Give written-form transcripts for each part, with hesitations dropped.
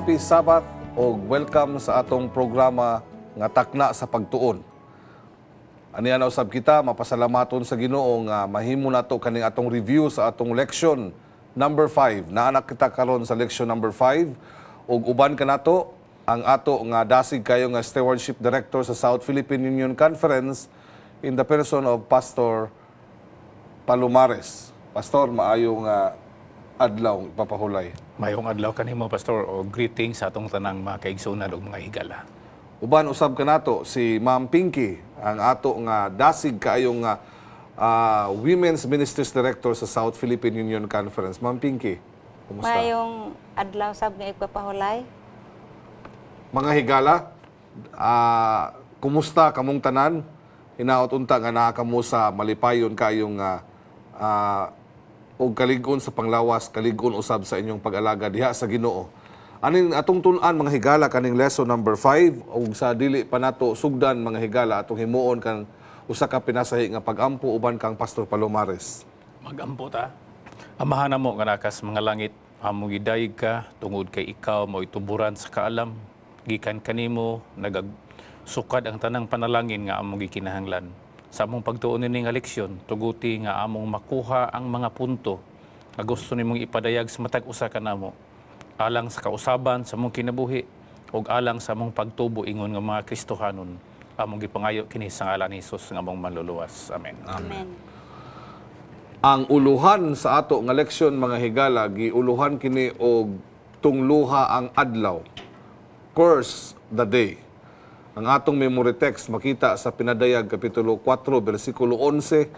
Happy Sabbath o welcome sa atong programa nga Takna sa Pagtuon. Aniya na usab kita, mapasalamaton sa Ginoo nga mahimo nato kaning atong review sa atong leksyon number 5. Naanak kita karon sa leksyon number 5 ug uban ka nato ang ato nga dasig kayo nga Stewardship Director sa South Philippine Union Conference in the person of Pastor Palomares. Pastor, maayo nga adlaw ipapahulay. Mayong adlaw kanimo, Pastor, o greetings sa atong tanang mga kaigsunan ug mga higala. Uban usab ka nato si Ma'am Pinky, ang ato nga dasig kaayo nga Women's Ministers Director sa South Philippine Union Conference. Ma'am Pinky, kumusta? Mayong adlaw sab nga ipapahulay. Mga higala, kumusta kamong tanan? Hinaot unta nga naa kamo sa malipayon kaayong og kalig-on sa panglawas, kalig-on usab sa inyong pag-alaga diha sa Ginoo. Aning atong tun-an mga higala kaning lesson number 5 ug sa dili pa nato sugdan mga higala atong himuon kan usa ka pinasahi nga pag-ampo uban kang Pastor Palomares. Magampo ta. Amahan na mo nga nakas mga langit, amo gidayeg ka tungod kay ikaw mo ituburan sa kaalam. Gikan kanimo nagagsukad ang tanang panalangin nga among gikinahanglan. Sa among pagtuon ni nga leksyon, tuguti nga among makuha ang mga punto nga gusto nimong ipadayag sa matag usa kanamo, alang sa kausaban sa among kinabuhi ug alang sa among pagtubo ingon nga mga Kristohanon. Among gipangayo kini sa ngalan ni Hesus nga among manluluwas. Amen. Amen. Ang uluhan sa ato nga leksyon mga higala giuluhan kini og tungluha ang adlaw. Curse the day. Ang atong memory text makita sa Pinadayag Kapitulo 4, versikulo 11.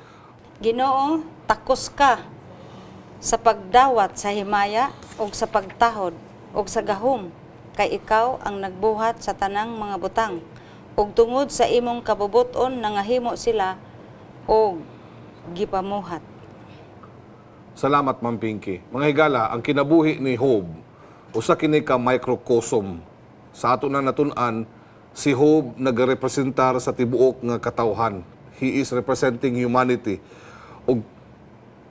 Ginoo, takos ka sa pagdawat sa himaya o sa pagtahod o sa gahom, kay ikaw ang nagbuhat sa tanang mga butang, ug tungod sa imong kabubuton nangahimo sila o gipamuhat. Salamat, Ma'am Pinky. Mga higala, ang kinabuhi ni Job, usa kini ka microcosm. Sa ato na natun-an, si Job nagarepresentar sa tibuok nga katawhan. He is representing humanity. Og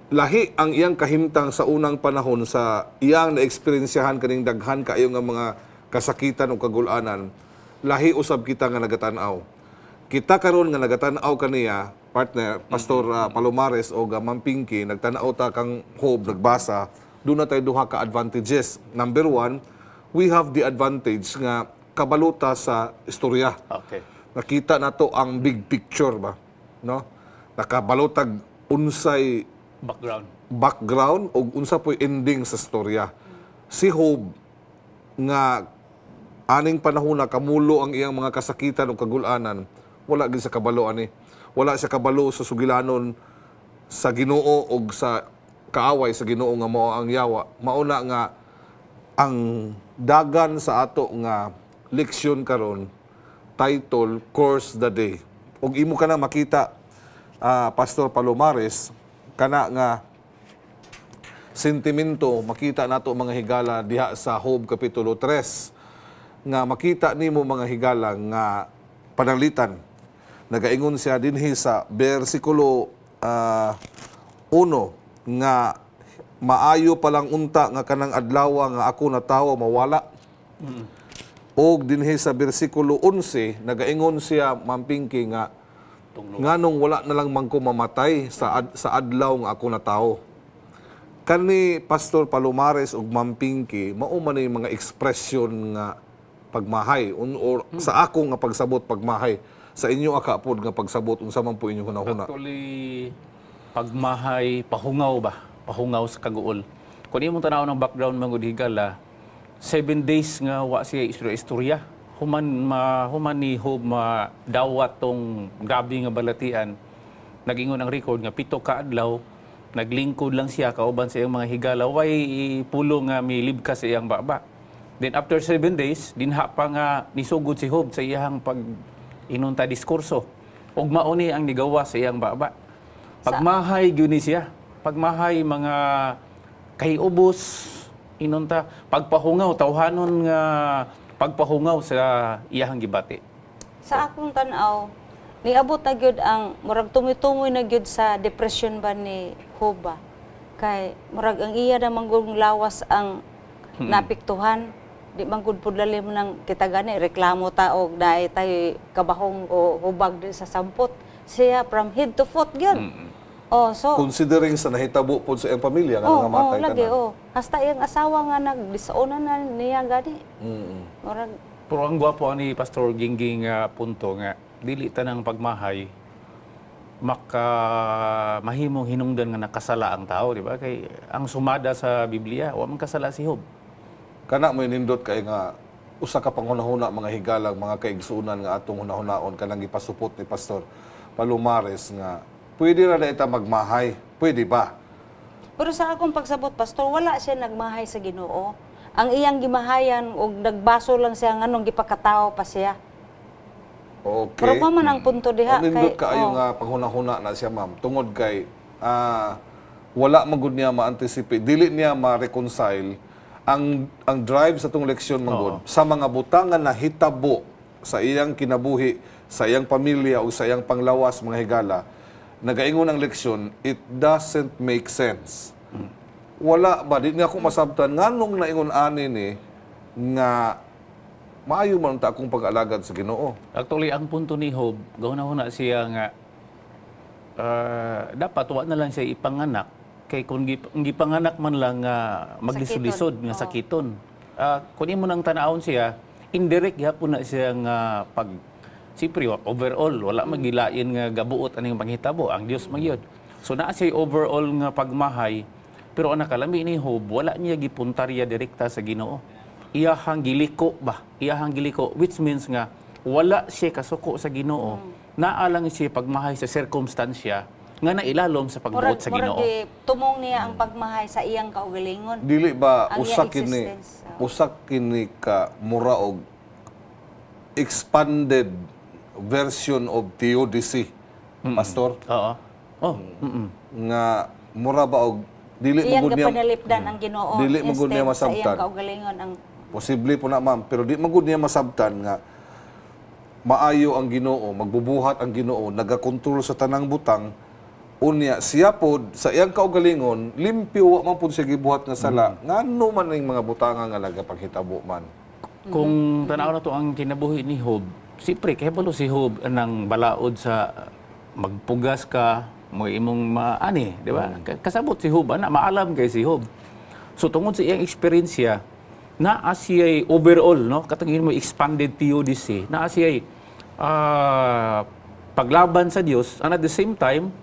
lahi ang iyang kahimtang sa unang panahon sa iyang naeksperiensyahan kaning daghan kaayo nga mga kasakitan o kagulanan. Lahi usab kita nga nagatanaw. Kita karon nga nagatanaw kaniya, partner, Pastor Palomares o Ma'am Pinky, nagtanaw ta kang Job, nagbasa, doon na tayo duha ka advantages. Number 1, we have the advantage nga kabaluta sa istorya. Okay. Nakita na to ang big picture ba, no? Nakabalutag unsay background o unsa po'y ending sa istorya. Si Job nga aning panahon na kamulo ang iyang mga kasakitan o kagulanan, wala gid sa kabalo ani. Wala siya kabalo sa sugilanon sa Ginoo o sa kaaway sa Ginoo nga mao ang yawa. Mauna nga ang dagan sa ato nga leksyon karon, title, Curse the Day. Ug imo ka na makita, Pastor Palomares, kana nga sentimento, makita nato mga higala diha sa Job Kapitulo 3, nga makita nimo mga higala nga pananglitan. Nagaingon siya dinhi sa versikulo 1 nga maayo palang unta nga kanang adlaw nga ako na tawo mawala. Og dinhi sa bersikulo 11 nagaingon siya, Ma'am Pinky, nga nganong wala na lang man ko mamatay sa adlaw nga ako na tao. Kani Pastor Palomares ug Ma'am Pinky mao man yung mga ekspresyon nga pagmahay or sa ako nga pagsabot pagmahay, sa inyo akapod nga pagsabot unsa man po inyong hunahuna. Actually, pagmahay pahungaw ba? Pahungaw sa kaguol. Kung imong tanaw ng background mga higala, 7 days nga wa siya istorya. Human ni Job dawat tong grabe nga balatian. Nagingon ang record nga 7 ka adlaw, naglingkod lang siya kauban sa iyang mga higala. Way pulo nga milibkas sa iyang baba. Then after 7 days, dinha pa nga nisugod si Job sa iyang pag inunta diskurso. Ug mauni ang nigawa sa iyang baba. Pagmahay gyud ni siya. Pagmahay mga kahiubos, inunta pagpahungaw tawhanon nga pagpahungaw sa iyahang gibati. Sa akong tan-aw, niabot na gyud ang murag tumitumoy na gyud sa depression ba ni Job kay murag ang iya na manggong lawas ang napiktuhan di man gud pud lalim nang kita gani reklamo ta og daay tay kabahong o hubag di sa sampot. Siya from head to foot gyud. Oh, so Considering sa nahitabo po sa iyang pamilya nga nangamatay ka lagi, na. hasta iyang asawa nga nagdisaunan na niya gani. Murag Pero ang gwapo ni Pastor Gingging nga punto nga dili tanang pagmahay mahimong hinungdan nga nakasala ang tao, di ba? Kay ang sumada sa Biblia, wa man kasala si Job. Kana mo nindot kay nga usa ka panghunahuna mga higalang mga kaigsunan nga atong hunahunaon kanang gipasupot ni Pastor Palomares nga pwede ra na ita magmahay, pwede ba? pero sa akong pagsabot pastor, wala siya nagmahay sa Ginoo. Ang iyang gimahayan og nagbaso lang siya nganong gipakatao pa siya. Okay. Pero pa man ang punto diha Nindot kaayo nga panghunahuna na siya ma'am tungod kay wala magud niya ma-anticipate, dili niya ma-reconcile ang drive sa tong leksyon manggod sa mga butangan na hitabo sa iyang kinabuhi, sa iyang pamilya o sa iyang panglawas mga higala. Nagaingon ang leksyon, it doesn't make sense. Wala ba di niya ako masabtan nganong naingon ani ni nga maayo man ta akong pag-alagad sa Ginoo. Actually, ang punto ni Job, gawna siya nga dapat wa na lang siya ipanganak kay kung gipanganak man lang maglisod-lisod nga sakiton. Kung imo nang tanawon siya, indirect gyapon na siya nga pag siyempre overall wala magilain nga gabuot aning panghitabo ang Dios magyod. So naa siya overall nga pagmahay pero ang nakalami ni Job wala niya gipuntarya direkta sa Ginoo. Iyahang giliko which means nga wala siya kasuko sa Ginoo. Naalang siya pagmahay sa sirkumstansya nga nailalom sa pagbuot sa Ginoo. Murag tumong niya ang pagmahay sa iyang kaugalingon. Dili ba Ang usa iyang kini existence, usa kini ka mura og expanded version of theodicy, Pastor? Oo. Nga mura ba og dili Iyang magud niya gapanalipdan ang Ginoo. Dili mo gud niya instead sa masabtan. iyang kaugalingon ang posible po na ma'am, pero di magud niya masabtan nga maayo ang Ginoo, magbubuhat ang Ginoo, nagakontrol sa tanang butang. Unya siya pod sa iyang kaugalingon limpyo wa man pod siya gibuhat nga sala. Ngano man ning mga butanga nga nagapaghitabo man. Kung tanaw na to ang kinabuhi ni Job, siyempre kahibalo si Job nang balaod sa magpugas ka, mo imong maani, di ba? Kasabot si Job, ana maalam kay si Job. So tungod sa iyang eksperyensya, naa siya overall, no? Katungin mo expanded theodicy, naa siya paglaban sa Dios, and at the same time,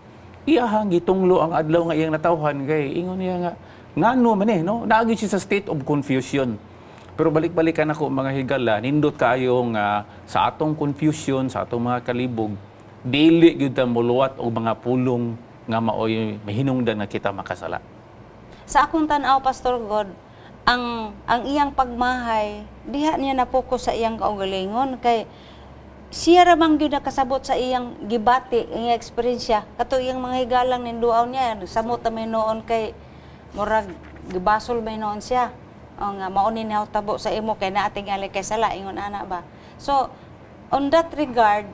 iyahang gitunglo ang adlaw nga iyang natawhan kay ingon niya nga ngano man no? Naagi siya sa state of confusion. Pero balik-balikan ako mga higala, nindot kaayong sa atong confusion, sa atong mga kalibog, dili gyud ta muluwat og mga pulong nga maoy mahinungdan nga kita makasala. sa akong tan-aw Pastor God, ang iyang pagmahay diha niya na-focus sa iyang kaugalingon kay siya ra man gyud nakasabot sa iyang gibati, iyang eksperyensya. Kato iyang mga higalang ninduaw niya, samot ta may noon kay murag gibasol may noon siya. O nga mao ni tabo sa imo kay naating ali kay sala ingon ana ba. So on that regard,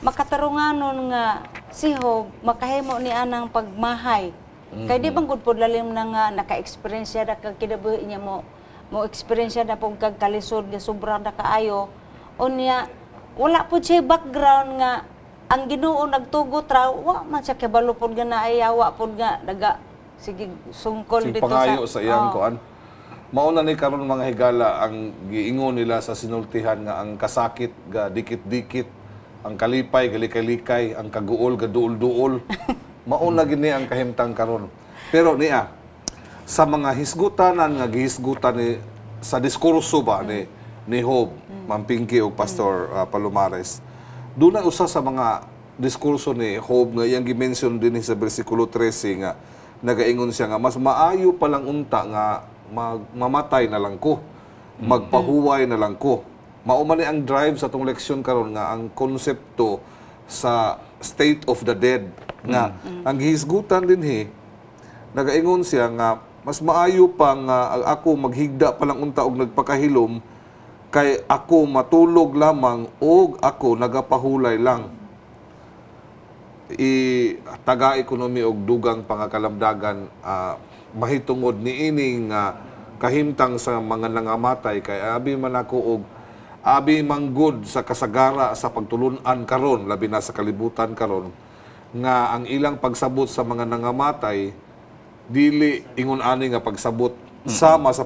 makatarunganon nga si Job makahimo ni anang pagmahay. Kay di bang gud pod lalim na nga naka-experience siya da kag kinabuhi niya mo experience siya da pog kag kalisod nga sobra da kaayo. Unya wala po siya background nga ang Ginoo nagtugot ra wa man siya kabalo pod nga naayawa pod nga daga sige sungkol Si dito pangayo sa iyang Oo. kuan. Mauna ni karon mga higala ang giingon nila sa sinultihan nga ang kasakit ga dikit-dikit, ang kalipay galikay-likay, ang kaguol ga duol-duol. Mauna gini ang kahimtang karon. Pero niya sa mga hisgutanan nga gihisgutan ni sa diskurso ba ni Job, Ma'am Pinky o Pastor Palomares. Doon na usa sa mga diskurso ni Job nga iyang gimension din sa bersikulo 13 nga nagaingon siya nga mas maayo pa lang unta nga mamatay na lang ko, magpahuway na lang ko. Mao man ni ang drive sa tong leksyon karon nga ang konsepto sa state of the dead nga ang gihisgutan dinhi nagaingon siya nga mas maayo pa nga ako maghigda pa lang unta og nagpakahilom kay ako matulog lamang o ako nagapahulay lang. Taga-ekonomi og dugang pangakalamdagan mahitungod ni ining kahimtang sa mga nangamatay kay abi man ako og abi manggod sa kasagara sa pagtulunan karon labi na sa kalibutan karon nga ang ilang pagsabot sa mga nangamatay dili ingon ani nga pagsabot sama sa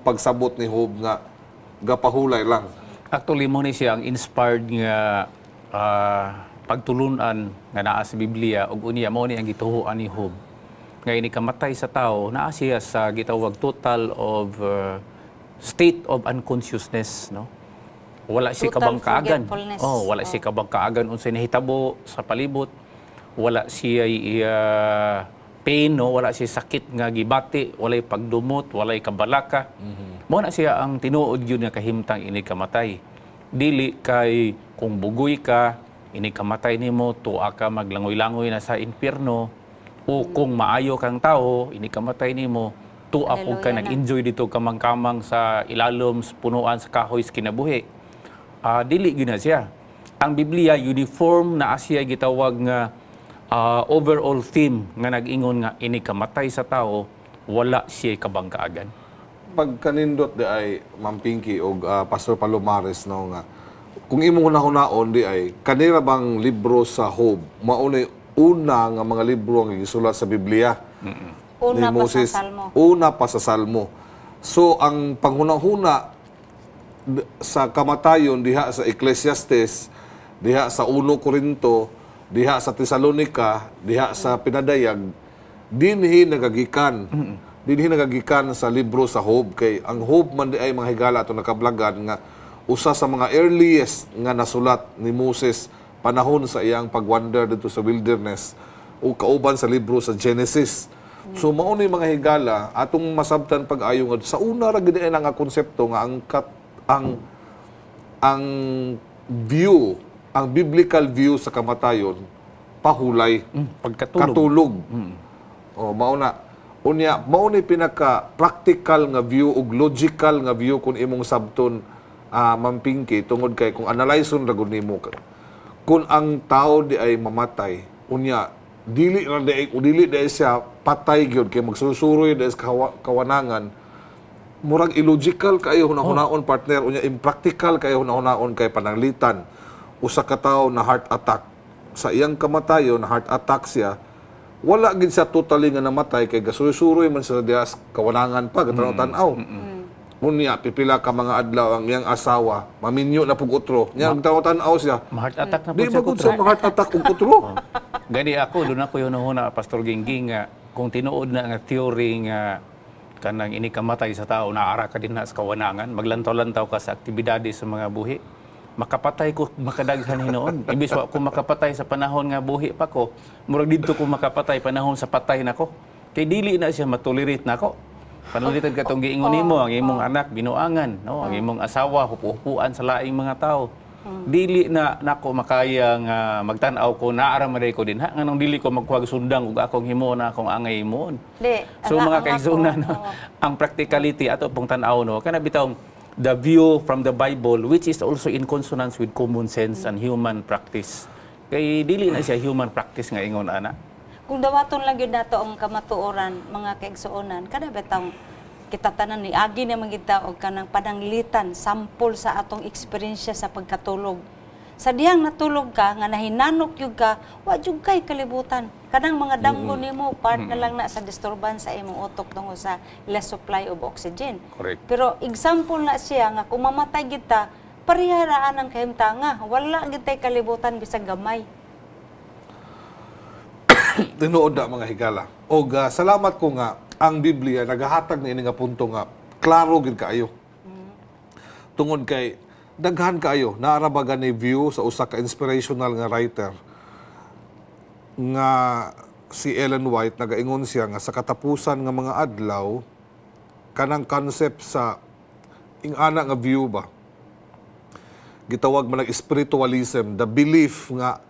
pagsabot ni Job nga gapahulay lang. Actually, mo ni siya ang inspired nga pagtulunan nga naa sa Biblia ug unya mo ni ang gituhuan ni Job. Nga ini kamatay sa tao, naa siya sa gitawag total of state of unconsciousness, no? Wala si Total kabang kaagan. forgetfulness. Wala si kabang kaagan unsay nahitabo sa palibot. Wala siya pain, no? Wala siya sakit nga gibati, walay pagdumot, walay kabalaka. Mo na siya ang tinuod yun nga kahimtang ini kamatay. Dili kay kung bugoy ka, ini kamatay nimo, tuwa ka maglangoy-langoy na sa impyerno, o kung maayo kang tao, ini kamatay nimo, tuwa po ka Hallelujah na. nag-enjoy dito kamang-kamang sa ilalom, sa punuan, sa kahoy, sa kinabuhi. Dili gina siya. Ang Biblia, uniform na siya gitawag nga overall theme nga nag-ingon nga ini kamatay sa tao, wala siya kabang kaagan. Pag kanindot di ay Ma'am Pinky o Pastor Palomares no nga kung imong hunahon di ay kanira bang libro sa Job maunay una nga mga libro nga gisulat sa Biblia Una ni pa Moses, sa Salmo. una pa sa Salmo. So ang panghunahuna sa kamatayon diha sa Ecclesiastes, diha sa 1 Corinto, diha sa Tesalonica, diha sa Pinadayag, dinhi nagagikan. Dinhi nagagikan sa libro sa Job kay ang Job man di ay mga higala ato nakablagan nga usa sa mga earliest nga nasulat ni Moses panahon sa iyang pagwander dito sa wilderness o kauban sa libro sa Genesis. So mao ni mga higala atong masabtan pag-ayo nga sa una ra gid ay nga konsepto nga ang view, ang biblical view sa kamatayon pahulay, Pagkatulog. katulog. O mao na unya mao ni pinaka practical nga view ug logical nga view kung imong sabton Ma'am Pinky tungod kay kung analyson ra gud nimo kung ang tao di ay mamatay unya dili di siya patay gyud kay magsusuroy di sa kawanangan murag illogical kayo hunahunaon partner unya impractical kayo hunahunaon kay pananglitan usa ka tawo na heart attack sa iyang kamatayon na heart attack siya wala gid siya totally nga namatay kay gasuroy-suroy man sa diha kawanangan pa gatanaw-tanaw. Unya pipila ka mga adlaw ang iyang asawa maminyo na pug utro. Nya tanaw-tanaw siya. Ma-heart attack na po Di siya ba gud kontra. sa heart attack ug utro? Gani ako, doon ako yun na Pastor Gingging nga kung tinuod na nga theory nga kanang ini kamatay sa tao, naara ka din na sa kawanangan, maglantaw-lantaw ka sa aktibidades sa mga buhi. Makapatay ko, makadaghan hinoon. Imbis wa ko makapatay sa panahon nga buhi pa ko, murag dito ko makapatay panahon sa patay nako. Kay dili na siya matolerate nako. Panulitan ka tong giingon nimo, ang imong anak binuangan, no? Ang imong asawa hupu-hupuan sa laing mga tao. Dili na nako makaya nga magtan-aw ko naara man ko din ha nganong dili ko magkuhag sundang ug akong himo na akong angay himoon. So mga kaigsunan, ang practicality ato pong tan-aw no kana bitawng the view from the Bible which is also in consonance with common sense and human practice. Kay dili na siya human practice nga ingon ana. Kung dawaton lang yun nato ang kamatuoran, mga kaigsuonan, kada betang kita tanan ni agi na magita og kanang pananglitan, sampol sa atong eksperyensya sa pagkatulog. Sa diyang natulog ka, nga nahinanok yun ka, wa jud kay kalibutan. Kanang mga damgo nimo part na lang na sa disturbance sa imong utok tungod sa less supply of oxygen. Correct. Pero example na siya nga kung mamatay kita, pariharaan ang kahimtanga, wala gid tay kalibutan bisag gamay. Tinuod na mga higala. Og salamat ko nga ang Biblia nagahatag na ini nga punto nga klaro gid kaayo. Tungod kay daghan kaayo naara ba gani view sa usa ka inspirational nga writer nga si Ellen White nagaingon siya nga sa katapusan nga mga adlaw kanang concept sa ingana nga view ba gitawag man og spiritualism, the belief nga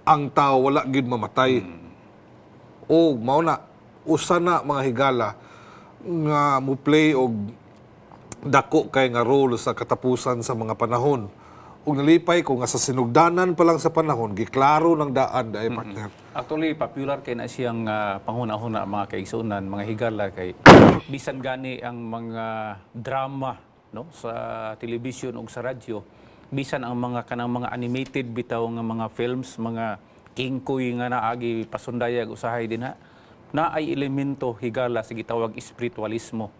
ang tao wala gid mamatay. O mao na usa na mga higala nga mo play og dako kay nga role sa katapusan sa mga panahon ug nalipay ko nga sa sinugdanan pa lang sa panahon giklaro ng daan dai partner. Actually, popular kay na siyang panghuna-huna mga kaigsunan, mga higala kay bisan gani ang mga drama no sa television ug sa radyo, bisan ang mga kanang mga animated bitaw nga mga films, mga kingkoy nga naagi pasundayag usahay dinha, na ay elemento higala sa gitawag espiritualismo.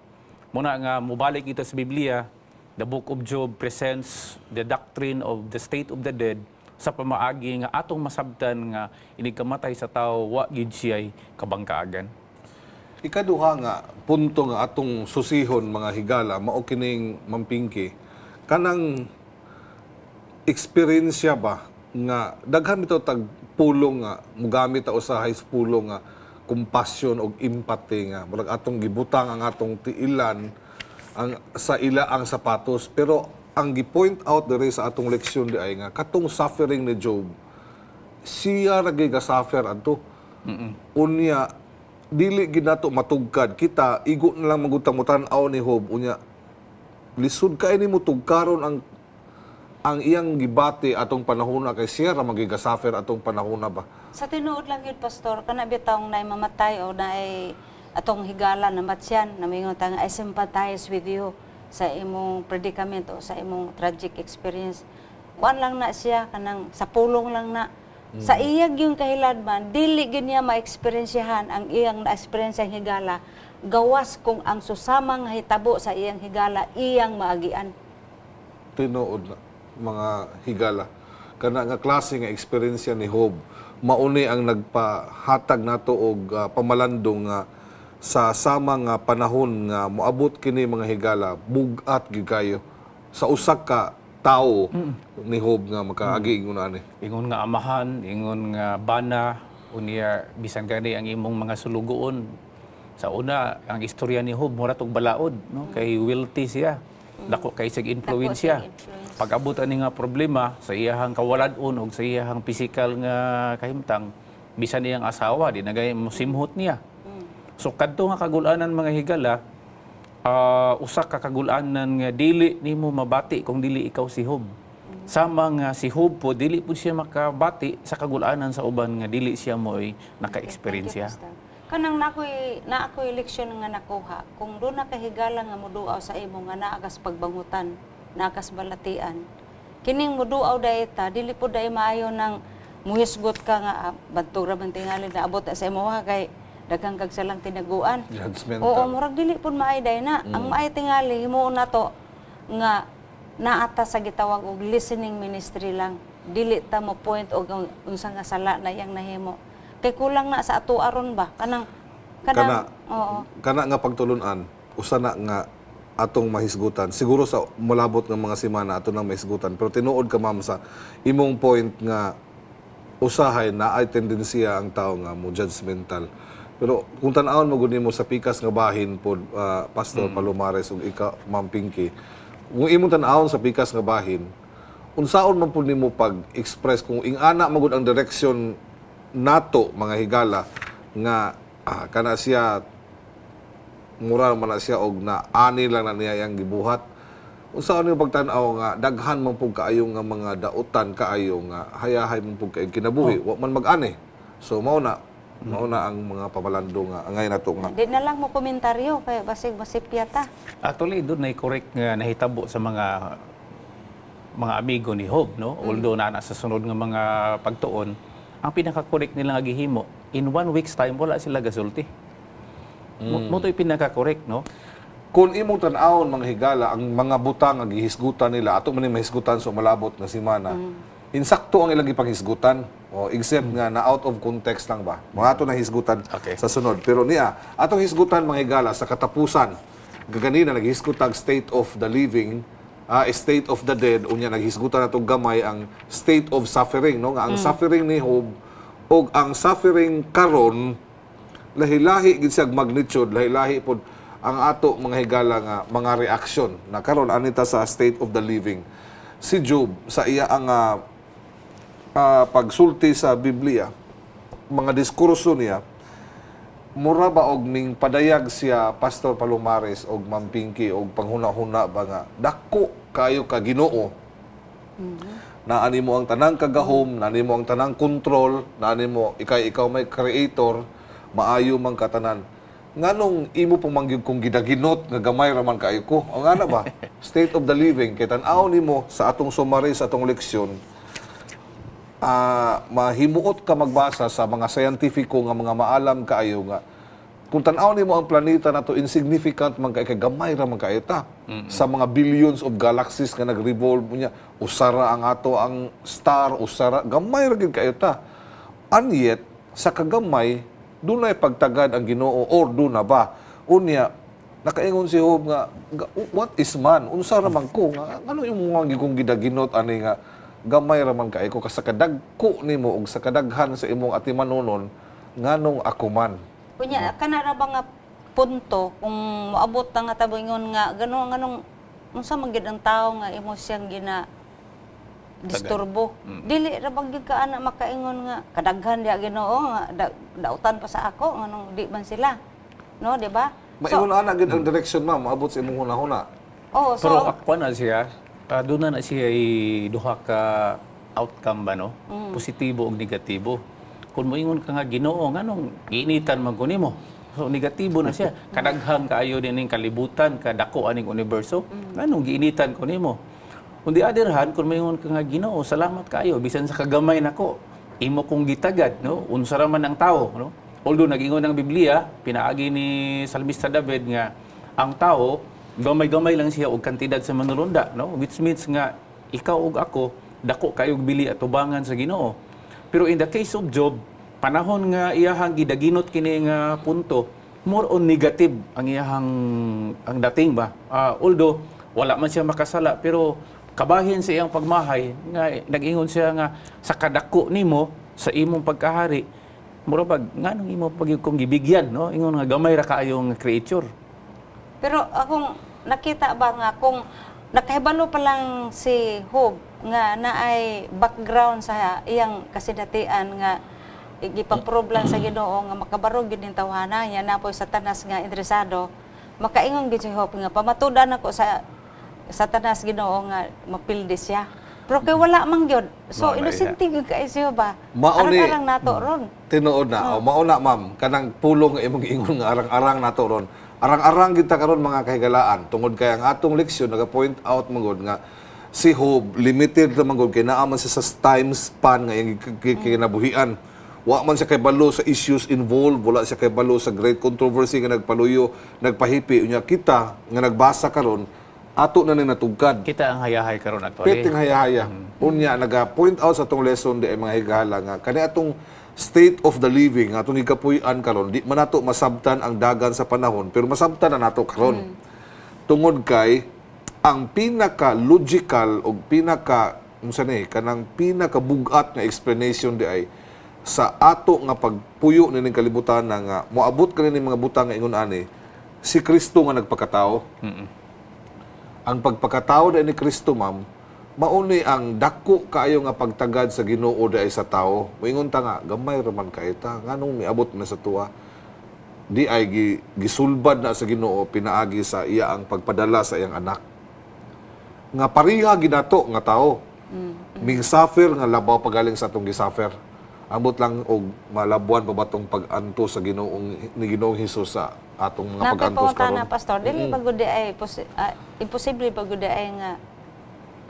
Muna nga mubalik ito sa Biblia, the book of Job presents the doctrine of the state of the dead sa pamaagi nga atong masabtan nga inigkamatay sa tao wa gyud siya'y kabangkaagan. Ikaduha nga punto nga atong susihon mga higala mao kining mampingki kanang eksperyensya ba nga daghan ito tag pulong nga mugamit ta usahay sa pulong nga compassion og empathy nga murag atong gibutang ang atong tiilan ang sa ila ang sapatos, pero ang gi-point out diri sa atong leksyon di ay nga katong suffering ni Job siya ra gyud ga-suffer adto. Unya dili gid nato matugkad kita igo na lang magutang mutan-aw ni Job unya lisod kay nimo tugkaron ang iyang gibati atong panahona kay siya ra magigasuffer atong panahona ba. Sa tinuod lang yun, Pastor, kana bitawng na mamatay o na atong higala na matsyan, na mingon tang I sympathize with you sa imong predicament o sa imong tragic experience. Kuan lang na siya, kanang sa pulong lang na. Sa iyag yung kahiladman, dili gid niya ma-experiensyahan ang iyang na-experience ang higala, gawas kung ang susamang hitabo sa iyang higala, iyang maagian. Tinuod na mga higala kana nga klase nga eksperyensya ni Job mauni ang nagpahatag nato og pamalandong nga sa samang nga panahon nga moabot kini mga higala bugat gyud kayo sa usa ka tawo ni Job nga makaagi ingon ani. Ingon nga amahan, ingon nga bana, unya bisan gani ang imong mga sulugoon. Sa una, ang istorya ni Job mura tog balaod, no? Kay wealthy siya. Dako kay sig influensya. Pag-abot ani nga problema sa iyahang kawaladon ug sa iyahang physical nga kahimtang, bisan niyang asawa di nagay mosimhot niya. So kadto nga kagulanan mga higala, usa ka kagulanan nga dili nimo mabati kung dili ikaw si Job. Sama nga si Job po dili pud siya makabati sa kagulanan sa uban nga dili siya mo'y naka-eksperyensya. Kanang na ako'y leksyon nga nakuha, kung doon na kahigala nga muduaw sa imo nga naagas pagbangutan, naagas balatian, kining muduaw dayta, dili po day maayo ng muhisgot ka nga, bantog raman tingali na abot sa imo kay daghang kagsalang tinaguan. Judgmental. Oo, murag dili po maay day na. Ang maay tingali, himuon na to, nga naata sa gitawag og listening ministry lang. Dili ta mo point og unsa nga sala na yang nahimo. Kay kulang na sa ato aron ba kanang oo. Kana nga pagtulunan usa na nga atong mahisgutan siguro sa molabot nga mga semana ato nang mahisgutan, pero tinuod ka ma'am sa imong point nga usahay na ay tendensiya ang tao nga mo judgmental, pero kung tan-awon mo gud nimo sa pikas nga bahin pod Pastor Palomares ug ika Ma'am Pinky, kung imong tan-awon sa pikas nga bahin unsaon man pud nimo pag-express kung ingana magud ang direksyon nato mga higala nga kana siya mura man na siya og na ani lang na niya yang gibuhat, unsaon yung pagtan-aw nga daghan man pug kaayo nga mga dautan kaayo nga hayahay man pug kay kinabuhi wa man mag-ani, so mao na ang mga pamalando nga angay nato nga di na lang mo komentaryo kay basig masipya ta. Actually doon na correct nga nahitabo sa mga amigo ni Job, no? Although na sa sunod nga mga pagtuon, ang pinaka-correct nila nga gihimo, in 1 week's time, wala sila gasulti. Mo to'y pinaka-correct, no? Kung imong tan-awon mga higala, ang mga butang nga gihisgutan nila, ato man mahisgutan sa malabot nga semana, insakto ang ilang ipanghisgutan, o except nga na out of context lang ba? Mga ato na hisgutan sa sunod. Pero niya, atong hisgutan mga higala sa katapusan, gaganina naghisgutag state of the living, state of the dead, unya naghisgutan natong gamay ang state of suffering, no? Nga ang suffering ni Job og ang suffering karon lahi-lahi gid siya magnitude, lahi-lahi pod ang ato mga higala nga mga reaction na karon anita sa state of the living. Si Job sa iya ang pagsulti sa Biblia, mga diskurso niya mura ba og ning padayag siya Pastor Palomares og Ma'am Pinky og panghuna-huna ba nga dako kayo ka Ginoo Naani mo ang tanang kagahom, naani mo ang tanang control, naani mo ikaw may creator, maayo man katanan. Nganong imo pong mangyud kung gidaginot nga gamay raman kaayo ko? O nga na ba? State of the living kay tan-aw nimo sa atong summary sa atong leksyon. Mahimuot ka magbasa sa mga scientifico nga mga maalam kaayo nga kung tan-aw nimo ang planeta nato insignificant man kay gamay ra man kaayo ta sa mga billions of galaxies nga nag-revolve niya usara ang ato ang star usara gamay ra gid kaayo ta, and yet sa kagamay dunay pagtagad ang Ginoo or duna ba unya nakaingon si Job nga what is man unsa ra man ko nga ano yung mga gikong gidaginot ani nga gamay ra man kaayo ko sa kadagko nimo ug sa kadaghan sa imong atimanunon nganong ako man. Kunya, kana ra ba nga punto kung moabot na nga tabingon nga ganong unsa man gid ang tawo nga imo siyang disturbo. Dili ra ba gyud ka ana makaingon nga kadaghan diha Ginoo nga dautan pa sa ako nganong di man sila. No, di ba? Maingon ana gid ang direction ma'am maabot sa imong hunahuna. Oh, so Pero ako na siya, doon na siya duha ka outcome ba no? Positibo ug negatibo. Kung moingon ka nga Ginoo nganong giinitan man ko nimo. So negatibo na siya. Kadaghang kaayo din ning kalibutan, kadako aning universo. Nganong giinitan ko nimo. On the other hand, kung moingon ka nga Ginoo, salamat kaayo bisan sa kagamay nako. Imo kong gitagad no, unsa ra man ang tawo no. Although nag-ingon ang Biblia, pinaagi ni Salmista David nga ang tao gamay-gamay lang siya og kantidad sa manulunda no, which means nga ikaw ug ako dako kayo bili at tubangan sa Ginoo. Pero in the case of Job, panahon nga iyahang gidaginot kini nga punto, more on negative ang iyahang ang dating ba. Although wala man siya makasala pero kabahin sa iyang pagmahay nga nag-ingon siya nga sa kadako nimo sa imong pagkahari murabag nganong imo pag kung gibigyan no ingon nga gamay ra kaayong creature. pero akong nakita ba nga kung nakahibalo pa lang si Job nga naay background sa iyang kasinatian nga igipaprove lang sa Ginoo nga makabarog gid ning tawhana niya napoy Satanas nga interesado makaingon gid si Job nga pamatudan ako sa Satanas Ginoo nga mapildi siya pero kay wala man gyud so Wala inosente gyud kay siya ba Mao ni- arang nato ron Tinuod na. O mao na ma'am kanang pulong nga imong giingon nga arang-arang nato ron. Arang-arang kita karon mga kahigalaan tungod kay ang atong leksyon naga-point out mangod nga si Job limited ra mangod kay naa man siya sa time span nga iyang kinabuhian. Wa man siya kay balo sa issues involved, wala siya kay balo sa great controversy nga nagpaluyo, nagpahipi unya kita nga nagbasa karon ato na ni natugkad. Kita ang hayahay karon actually. Peting hayahaya. Unya naga-point out sa atong lesson di ay mga higala nga kani atong state of the living atong gigapuy-an karon di man nato masabtan ang dagan sa panahon pero masabtan na nato karon. Tungod kay ang pinaka logical o pinaka unsa ni kanang pinaka bugat nga explanation di ay sa ato nga pagpuyo nining kalibutan na nga moabot kani mga butang nga ingon ani si Kristo nga nagpakatao. Ang pagpakatao ni Kristo ma'am mauni ang dako kaayo nga pagtagad sa Ginoo ay sa tao. Moingon ta nga gamay ra man kay ta nganong miabot na sa tuwa. Di ay gisulbad na sa Ginoo pinaagi sa iya ang pagpadala sa iyang anak. Nga pariha ginato nga tao. Mig suffer nga labaw pagaling sa atong gisuffer. Ambot lang og malabuan pa batong pag-anto sa Ginoong ni Ginoong Hesus sa atong mga pag-antos karon. karon. Na pastor, dili pagud ay imposible pagud ay nga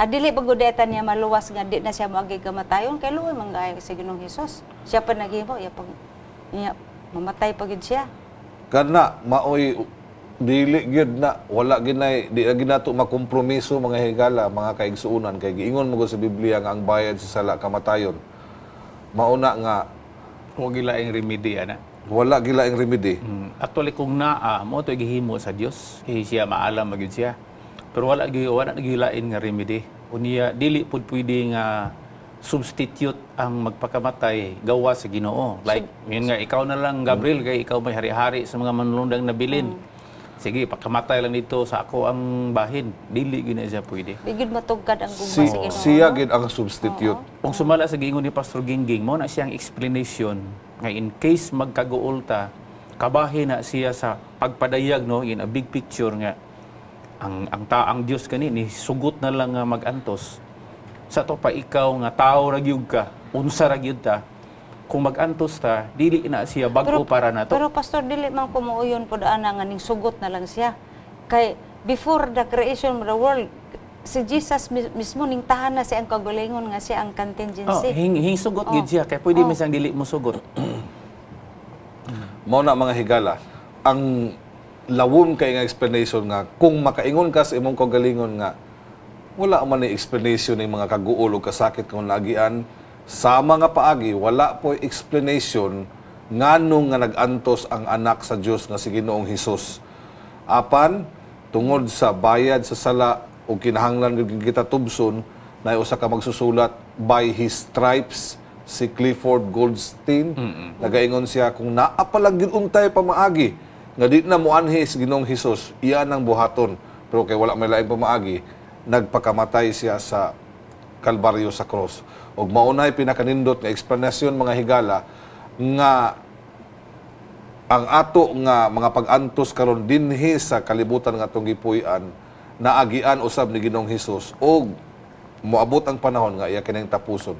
dili pagud niya maluwas nga di na siya moagi kamatayon kay luoy man gaay sa Ginoong Hesus. Siya pa naghimo ya pag niya mamatay pagud siya. Kana maoy dili gyud na wala ginay di ginato makompromiso mga higala mga kaigsuonan kay giingon mo sa Biblia nga ang bayad sa sala kamatayon. Mauna nga Huwag gilaing remedy ana. wala gila ang remedy. Actually kung naa mo to gihimo sa Dios, siya maalam magyud siya. Pero wala gilain nga remedy. Unya dili pud pwede nga substitute ang magpakamatay gawa sa Ginoo. Like yun nga ikaw na lang Gabriel kay ikaw may hari-hari sa mga manlundang nabilin. Sige, pagkamatay lang dito sa ako ang bahin. Dili gyud na siya pwede. Di gid matugkad ang gugma sa Ginoo. Siya gid ang substitute. Kung sumala sa giingon ni Pastor Gingging, mo na siyang explanation nga in case magkaguol ta, kabahin na siya sa pagpadayag no in a big picture nga ang Diyos kani ni sugot na lang nga magantos. sa to pa ikaw nga tao ra gyud ka, unsa ra gyud ta, kung mag-antos ta, dili na siya bag-o para nato. Pero pastor, dili man kumuuyon po daan nga ning sugot na lang siya. Kay before the creation of the world, si Jesus mismo ning tahan na siya ang kagalingon nga siya ang contingency. Sugot gyud siya kay pwede misang dili mo sugot. Mao na mga higala, ang lawon kay nga explanation nga kung makaingon ka sa imong kagalingon nga wala man ni explanation ng mga kaguol o kasakit kung nagian sa mga paagi, wala po explanation nganong nga nag-antos ang anak sa Dios nga si Ginoong Hesus. Apan tungod sa bayad sa sala o kinahanglan gyud kita tubson na usa ka magsusulat by his stripes si Clifford Goldstein. Nagaingon siya kung naa pa lang gyud untay pamaagi nga di na moanhi si Ginoong Hesus, iyan ang buhaton. Pero kay wala may laing pamaagi, nagpakamatay siya sa Kalbaryo sa cross. Og maunay pinakanindot nga explanation mga higala nga ang ato nga mga pag-antos karon dinhi sa kalibutan nga atong gipuy-an naagian usab ni Ginoong Hesus og moabot ang panahon nga iya kining tapuson.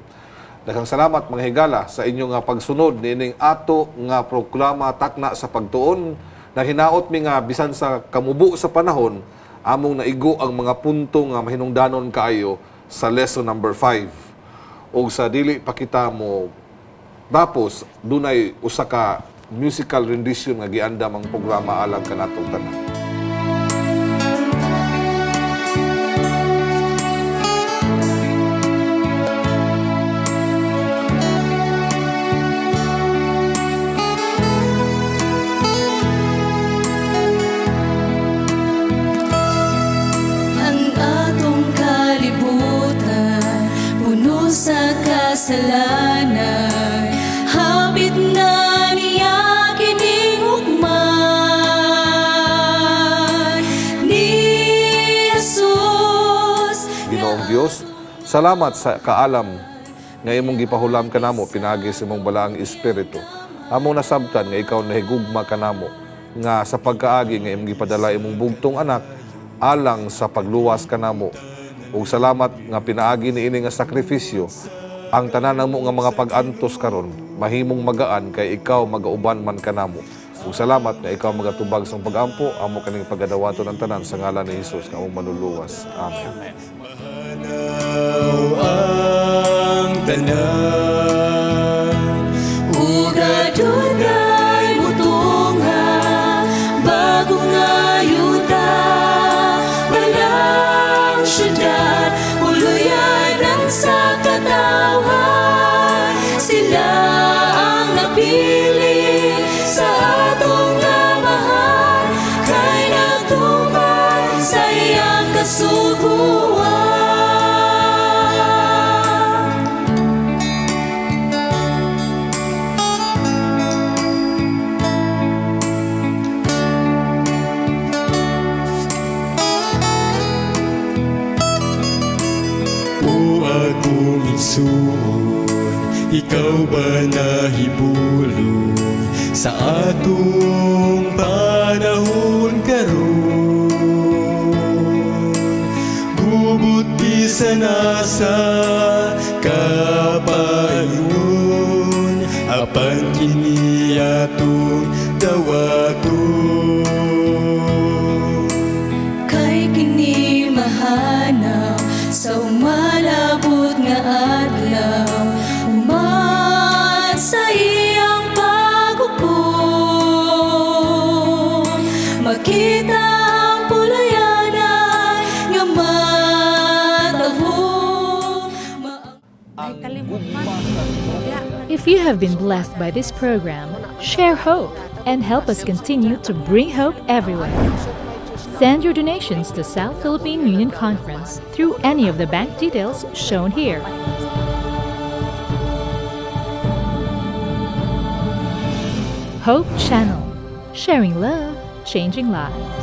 Daghang salamat mga higala sa inyo nga pagsunod niining ato nga proklama takna sa pagtuon na hinaot mi nga bisan sa kamubo sa panahon among naigo ang mga punto nga mahinungdanon kaayo sa lesson number 5. O sa dili pa kita mo tapos dunay usa ka musical rendition nga giandam ang programa alang kanatong tanan. Sa kasalanan, hapit na niya kining hukman ni Jesus. Ginoong Dios, salamat sa kaalam nga imong gipahulam kanamo pinagi sa imong balaang espiritu. Among nasabtan nga ikaw nahigugma kanamo nga sa pagkaagi nga imong gipadala imong bugtong anak alang sa pagluwas kanamo. Ug salamat nga pinaagi niini nga sakripisyo ang tanan mo nga mga pag-antos karon mahimong magaan kay ikaw magauban man kanamo. Ug salamat nga ikaw magatubag sa pagampo amo kaning pagadawaton ang tanan sa ngalan ni Hesus nga among manluluwas. Amen. Ang tanan ug adunay mutunga bago nga yuta balang syudad uluyan ang sa katawan sila ang napili sa atong amahan kay nagtuman sa iyang kasuguan. Ikaw ba nahibulong sa atong panahon karon? Gubuti sa nasa kapayon apan kini atong dawaton. Kay kini mahanaw sa umalabot nga adlaw sa iyang paghukom makita ang pulayanan nga matahong. If you have been blessed by this program, share hope and help us continue to bring hope everywhere. Send your donations to South Philippine Union Conference through any of the bank details shown here. Hope Channel, sharing love, changing lives.